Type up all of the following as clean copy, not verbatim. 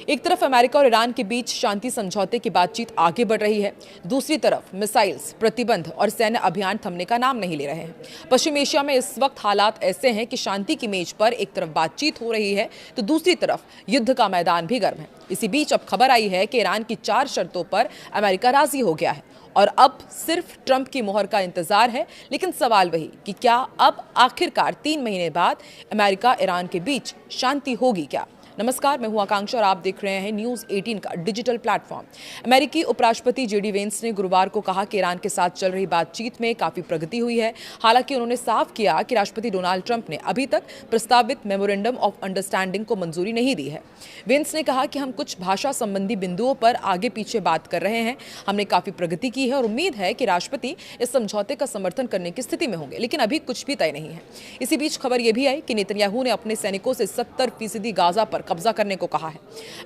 एक तरफ अमेरिका और ईरान के बीच शांति समझौते की बातचीत आगे बढ़ रही है, दूसरी तरफ मिसाइल्स, प्रतिबंध और सैन्य अभियान थमने का नाम नहीं ले रहे हैं। पश्चिम एशिया में इस वक्त हालात ऐसे हैं कि शांति की मेज पर एक तरफ बातचीत हो रही है तो दूसरी तरफ युद्ध का मैदान भी गर्म है। इसी बीच अब खबर आई है कि ईरान की 4 शर्तों पर अमेरिका राजी हो गया है और अब सिर्फ ट्रंप की मोहर का इंतजार है। लेकिन सवाल वही कि क्या अब आखिरकार 3 महीने बाद अमेरिका ईरान के बीच शांति होगी क्या? नमस्कार, मैं हूं आकांक्षा और आप देख रहे हैं न्यूज़ 18 का डिजिटल प्लेटफॉर्म। अमेरिकी उपराष्ट्रपति जेडी वेंस ने गुरुवार को कहा कि ईरान के साथ चल रही बातचीत में काफी प्रगति हुई है। हालांकि उन्होंने साफ किया कि राष्ट्रपति डोनाल्ड ट्रंप ने अभी तक प्रस्तावित मेमोरेंडम ऑफ अंडरस्टैंडिंग को मंजूरी नहीं दी है। वेंस ने कहा कि हम कुछ भाषा संबंधी बिंदुओं पर आगे पीछे बात कर रहे हैं, हमने काफी प्रगति की है और उम्मीद है कि राष्ट्रपति इस समझौते का समर्थन करने की स्थिति में होंगे, लेकिन अभी कुछ भी तय नहीं है। इसी बीच खबर यह भी आई कि नेतन्याहू ने अपने सैनिकों से 70% गाजा पर कब्जा करने को कहा है।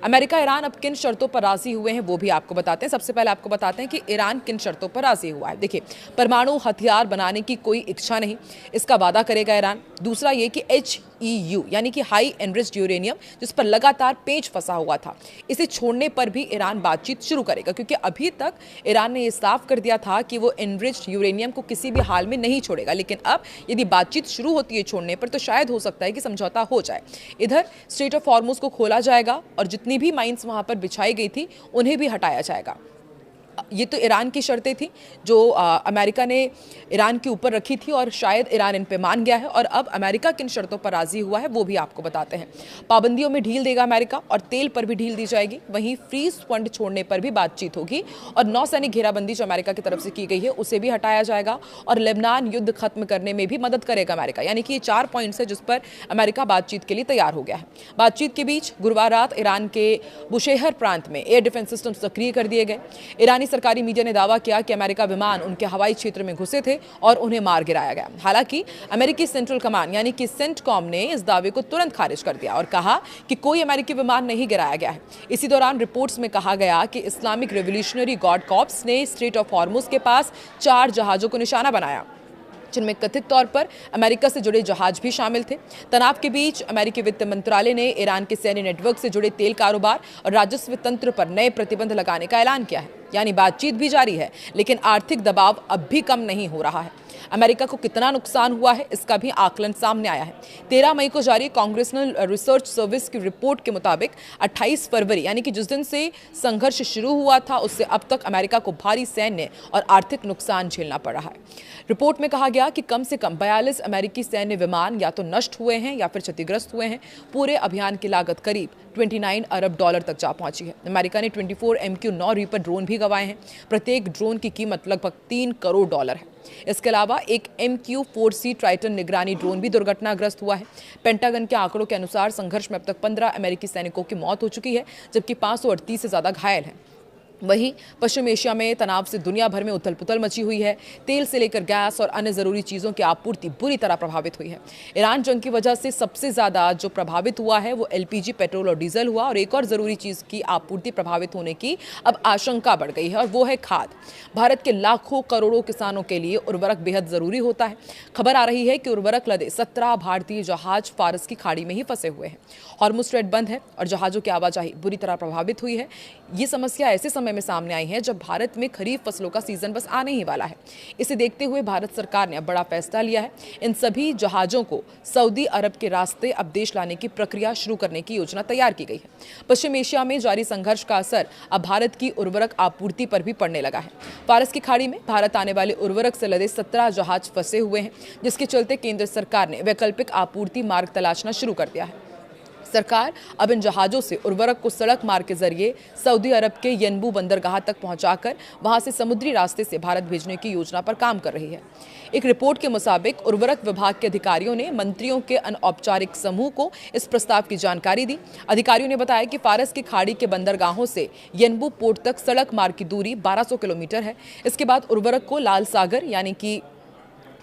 अमेरिका ईरान अब किन शर्तों पर राजी हुए हैं वो भी आपको बताते हैं। सबसे पहले आपको बताते हैं कि ईरान किन शर्तों पर राजी हुआ है। देखिए, परमाणु हथियार बनाने की कोई इच्छा नहीं, इसका वादा करेगा ईरान। दूसरा ये कि HEU यानी कि हाई एनरिच्ड यूरेनियम, जिस पर लगातार पेच फंसा हुआ था, इसे छोड़ने पर भी ईरान बातचीत शुरू करेगा, क्योंकि अभी तक ईरान ने यह साफ कर दिया था कि वो एनरिच्ड यूरेनियम को किसी भी हाल में नहीं छोड़ेगा। लेकिन अब यदि बातचीत शुरू होती है छोड़ने पर, तो शायद हो सकता है कि समझौता हो जाए। इधर स्ट्रेट ऑफ हॉर्मुज को खोला जाएगा और जितनी भी माइंस वहां पर बिछाई गई थी उन्हें भी हटाया जाएगा। ये तो ईरान की शर्तें थी जो अमेरिका ने ईरान के ऊपर रखी थी और शायद ईरान इन पे मान गया है। और अब अमेरिका किन शर्तों पर राजी हुआ है वो भी आपको बताते हैं। पाबंदियों में ढील देगा अमेरिका और तेल पर भी ढील दी जाएगी। वहीं फ्रीज फंड छोड़ने पर भी बातचीत होगी और नौसैनिक घेराबंदी जो अमेरिका की तरफ से की गई है उसे भी हटाया जाएगा और लेबनान युद्ध खत्म करने में भी मदद करेगा अमेरिका। यानी कि ये 4 पॉइंट्स है जिस पर अमेरिका बातचीत के लिए तैयार हो गया है। बातचीत के बीच गुरुवार रात ईरान के बुशेहर प्रांत में एयर डिफेंस सिस्टम सक्रिय कर दिए गए। ईरानी सरकारी मीडिया ने दावा किया कि अमेरिका विमान उनके हवाई क्षेत्र में घुसे थे और उन्हें मार गिराया गया। हालांकि अमेरिकी सेंट्रल कमांड यानी कि सेंटकॉम ने इस दावे को तुरंत खारिज कर दिया और कहा कि कोई अमेरिकी विमान नहीं गिराया गया है। इसी दौरान रिपोर्ट्स में कहा गया कि इस्लामिक रेवोल्यूशनरी गार्ड कॉर्प्स ने स्ट्रेट ऑफ हॉर्मुज के पास 4 जहाजों को निशाना बनाया, जिनमें कथित तौर पर अमेरिका से जुड़े जहाज भी शामिल थे। तनाव के बीच अमेरिकी वित्त मंत्रालय ने ईरान के सैन्य नेटवर्क से जुड़े तेल कारोबार और राजस्व तंत्र पर नए प्रतिबंध लगाने का ऐलान किया है। यानी बातचीत भी जारी है, लेकिन आर्थिक दबाव अब भी कम नहीं हो रहा है। अमेरिका को कितना नुकसान हुआ है इसका भी आकलन सामने आया है। 13 मई को जारी कांग्रेसनल रिसर्च सर्विस की रिपोर्ट के मुताबिक 28 फरवरी यानी कि जिस दिन से संघर्ष शुरू हुआ था उससे अब तक अमेरिका को भारी सैन्य और आर्थिक नुकसान झेलना पड़ रहा है। रिपोर्ट में कहा गया कि कम से कम 42 अमेरिकी सैन्य विमान या तो नष्ट हुए हैं या फिर क्षतिग्रस्त हुए हैं। पूरे अभियान की लागत करीब $29 अरब तक जा पहुंची है। अमेरिका ने 24 MQ-9 रीपर ड्रोन भी गंवाए हैं। प्रत्येक ड्रोन की कीमत लगभग $3 करोड़ है। इसके अलावा एक MQ-4C ट्राइटन निगरानी ड्रोन भी दुर्घटनाग्रस्त हुआ है। पेंटागन के आंकड़ों के अनुसार संघर्ष में अब तक 15 अमेरिकी सैनिकों की मौत हो चुकी है, जबकि 538 से ज्यादा घायल हैं। वहीं पश्चिम एशिया में तनाव से दुनिया भर में उथल पुथल मची हुई है। तेल से लेकर गैस और अन्य जरूरी चीजों की आपूर्ति बुरी तरह प्रभावित हुई है। ईरान जंग की वजह से सबसे ज्यादा जो प्रभावित हुआ है वो LPG पेट्रोल और डीजल हुआ और एक और जरूरी चीज की आपूर्ति प्रभावित होने की अब आशंका बढ़ गई है और वो है खाद। भारत के लाखों करोड़ों किसानों के लिए उर्वरक बेहद जरूरी होता है। खबर आ रही है कि उर्वरक लदे 17 भारतीय जहाज फारस की खाड़ी में ही फंसे हुए हैं। हॉर्मुज स्ट्रेट बंद है और जहाजों की आवाजाही बुरी तरह प्रभावित हुई है। ये समस्या ऐसे समय में सामने आई है जब भारत में खरीफ फसलों का सीजन बस आने ही वाला है। इसे देखते हुए भारत सरकार ने अब बड़ा फैसला लिया है। इन सभी जहाजों को सऊदी अरब के रास्ते अब देश लाने की प्रक्रिया शुरू करने की योजना तैयार की गई है। पश्चिम एशिया में जारी संघर्ष का असर अब भारत की उर्वरक आपूर्ति पर भी पड़ने लगा है। फारस की खाड़ी में भारत आने वाले उर्वरक से लदे 17 जहाज फंसे हुए हैं, जिसके चलते केंद्र सरकार ने वैकल्पिक आपूर्ति मार्ग तलाशना शुरू कर दिया है। सरकार अब इन जहाजों से उर्वरक को सड़क मार्ग के जरिए सऊदी अरब के यनबू बंदरगाह तक पहुंचाकर वहां से समुद्री रास्ते से भारत भेजने की योजना पर काम कर रही है। एक रिपोर्ट के मुताबिक उर्वरक विभाग के अधिकारियों ने मंत्रियों के अनौपचारिक समूह को इस प्रस्ताव की जानकारी दी। अधिकारियों ने बताया कि फारस की खाड़ी के बंदरगाहों से यनबू पोर्ट तक सड़क मार्ग की दूरी 1200 किलोमीटर है। इसके बाद उर्वरक को लाल सागर यानी कि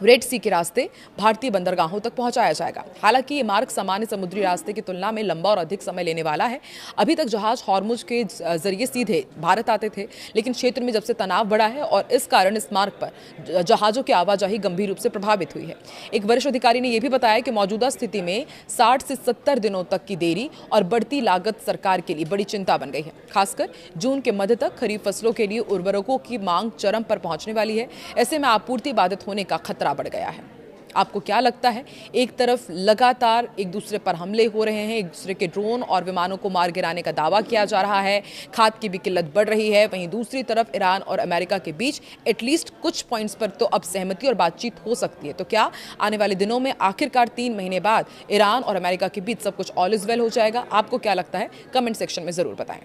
रेड सी के रास्ते भारतीय बंदरगाहों तक पहुंचाया जाएगा। हालांकि ये मार्ग सामान्य समुद्री रास्ते की तुलना में लंबा और अधिक समय लेने वाला है। अभी तक जहाज हॉर्मुज के जरिए सीधे भारत आते थे, लेकिन क्षेत्र में जब से तनाव बढ़ा है और इस कारण इस मार्ग पर जहाजों की आवाजाही गंभीर रूप से प्रभावित हुई है। एक वरिष्ठ अधिकारी ने यह भी बताया कि मौजूदा स्थिति में 60 से 70 दिनों तक की देरी और बढ़ती लागत सरकार के लिए बड़ी चिंता बन गई है। खासकर जून के मध्य तक खरीफ फसलों के लिए उर्वरकों की मांग चरम पर पहुंचने वाली है। ऐसे में आपूर्ति बाधित होने का खतरा बढ़ गया है। आपको क्या लगता है? एक तरफ लगातार एक दूसरे पर हमले हो रहे हैं, एक दूसरे के ड्रोन और विमानों को मार गिराने का दावा किया जा रहा है, खाद की भी किल्लत बढ़ रही है। वहीं दूसरी तरफ ईरान और अमेरिका के बीच एटलीस्ट कुछ पॉइंट्स पर तो अब सहमति और बातचीत हो सकती है। तो क्या आने वाले दिनों में आखिरकार 3 महीने बाद ईरान और अमेरिका के बीच सब कुछ ऑल इज वेल हो जाएगा? आपको क्या लगता है? कमेंट सेक्शन में जरूर बताएं।